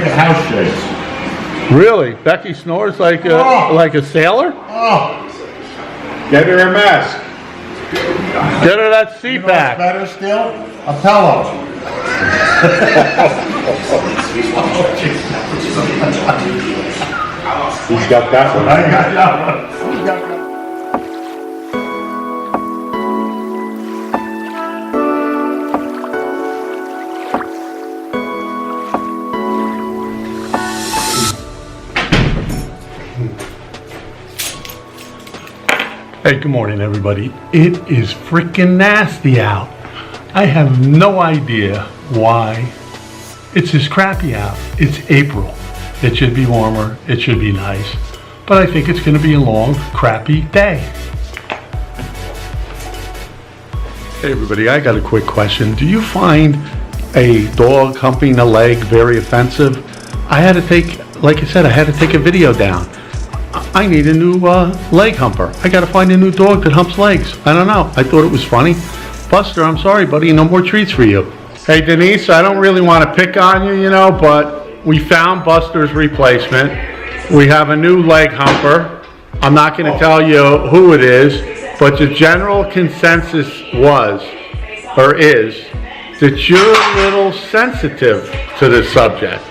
House shakes. Really? Becky snores like a sailor? Oh. Get her a mask. Get her that You know what's CPAP. better still? A pillow. He's got that one. I got that one. He's got that one. Hey, good morning, everybody. It is freaking nasty out. I have no idea why. It's just crappy out. It's April. It should be warmer. It should be nice. But I think it's going to be a long, crappy day. Hey, everybody, I got a quick question. Do you find a dog humping a leg very offensive? I had to take, like I said, I had to take a video down. I need a new leg humper. I gotta find a new dog that humps legs. I don't know. I thought it was funny. Buster, I'm sorry, buddy. No more treats for you. Hey, Denise, I don't really want to pick on you, you know, but we found Buster's replacement. We have a new leg humper. I'm not going to tell you who it is, but the general consensus was, or is, that you're a little sensitive to this subject.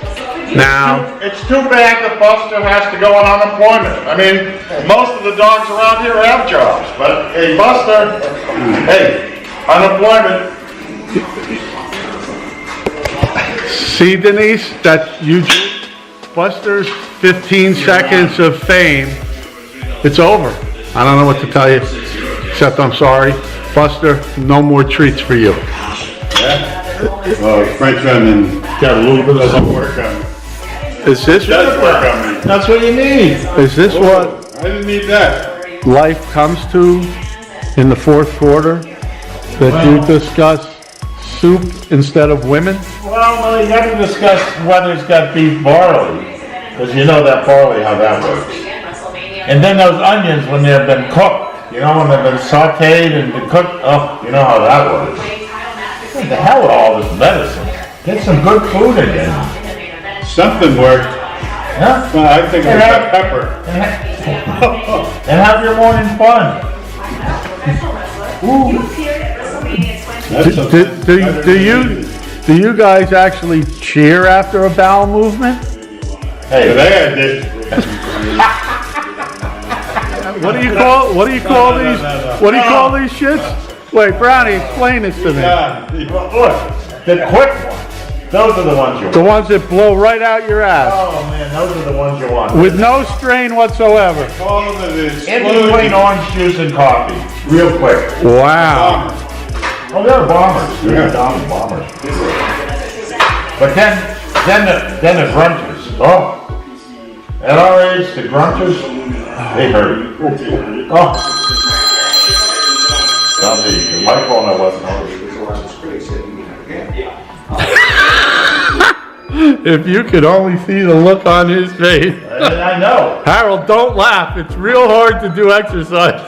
Now, It's too bad that Buster has to go on unemployment. I mean, most of the dogs around here have jobs, but hey, Buster, hey, unemployment. see, Denise, that you, Buster's 15 seconds of fame, it's over. I don't know what to tell you, except I'm sorry. Buster, no more treats for you. Well, French onion got a little bit of work on me. Is this Does work on me. That's what you need. Is this what I didn't need that. life comes to in the fourth quarter? That you discuss soup instead of women? Well, you got to discuss whether it's got beef barley, because you know that barley, how that works. And then those onions when they've been cooked, you know, when they've been sauteed and been cooked, oh, you know how that works. What the hell with all this medicine? Get some good food again. Something worked. Huh? Well, I think it was that pepper. And have your morning fun. Ooh. That's Do you guys actually cheer after a bowel movement? Hey, Today I did. What do you call these shits? Wait, Brownie, explain this to me. look, the quick ones. Those are the ones you want. The ones that blow right out your ass Oh man, those are the ones you want. with no strain whatsoever. All of it is In between orange juice and coffee, real quick. Wow. Oh, they're bombers. They're bombers. But then the grunters. Oh, at our age, the grunters, they hurt. Oh. Tell me, my phone that wasn't hurt. If you could only see the look on his face. I know. Harold, don't laugh. It's real hard to do exercise.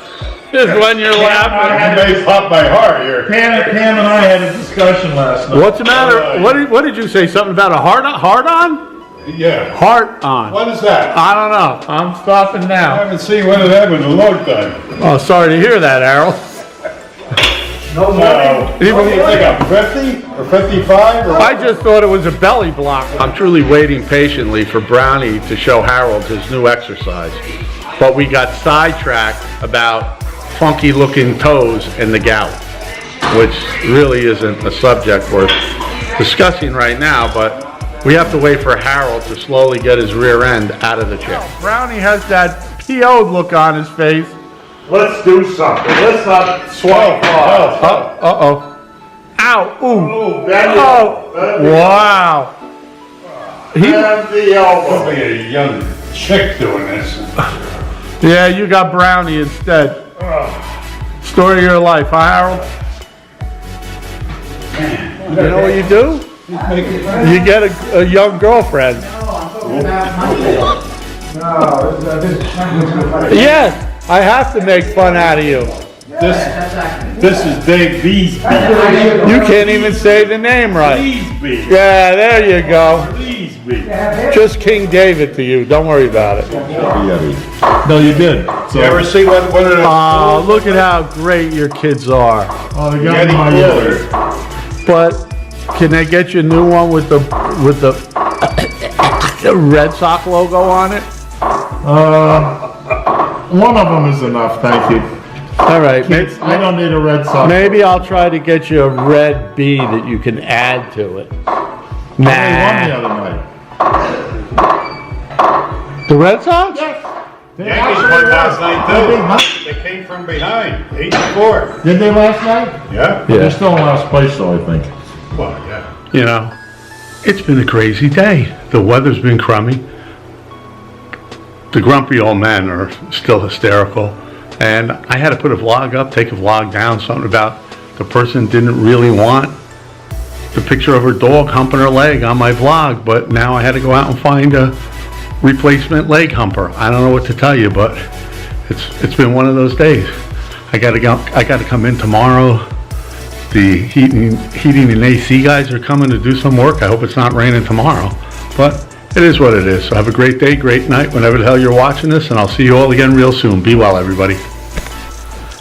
Is when you're laughing. You may pop my heart here. Pam and I had a discussion last night. What's the matter? What did you say? Something about a heart on? Yeah. Heart on. What is that? I don't know. I'm stopping I now. haven't seen one of them in a long time. Oh, sorry to hear that, Harold. No What do you think, I'm 50 or 55 or? I just thought it was a belly block. I'm truly waiting patiently for Brownie to show Harold his new exercise. But we got sidetracked about funky looking toes and the gout, which really isn't a subject worth discussing right now, but we have to wait for Harold to slowly get his rear end out of the chair. Brownie has that PO'd look on his face. Let's do something. Let's not swallow flies. Uh-oh. Ow, ooh. Oh, bend it. Oh, wow. Bend the elbow. Probably a young chick doing this. Yeah, you got Brownie instead. Story of your life, huh, Harold? You know what you do? You get a young girlfriend. Yes, I have to make fun out of you. This is Dave Beesby. You can't even say the name right. Beesby. Yeah, there you go. Beesby. King's Speech. Just King David to you, don't worry about it. No, you did. You ever see one of the? Oh, look at how great your kids are. Oh, they got my ears. But can they get you a new one with the Red Sox logo on it? One of them is enough, thank you. All right, I don't need a Red Sox. maybe I'll try to get you a red B that you can add to it. They won the Nah. other night. The Red Sox? Yankees won last night too. They came from behind, 8-4. Did they last night? Yeah. They're still in last place though, I think. Well, yeah. You know, it's been a crazy day. The weather's been crummy. The grumpy old men are still hysterical. And I had to put a vlog up, take a vlog down, something about the person didn't really want the picture of her dog humping her leg on my vlog, but now I had to go out and find a replacement leg humper. I don't know what to tell you, but it's been one of those days. I gotta come in tomorrow. The heating and AC guys are coming to do some work. I hope it's not raining tomorrow, but it is what it is. So have a great day, great night, whenever the hell you're watching this, and I'll see you all again real soon. Be well, everybody.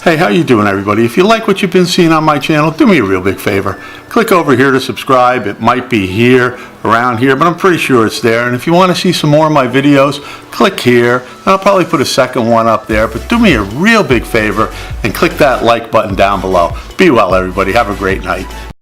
Hey, how you doing, everybody? If you like what you've been seeing on my channel, do me a real big favor. Click over here to subscribe. It might be here, around here, but I'm pretty sure it's there. And if you want to see some more of my videos, click here. And I'll probably put a second one up there. But do me a real big favor and click that like button down below. Be well, everybody. Have a great night.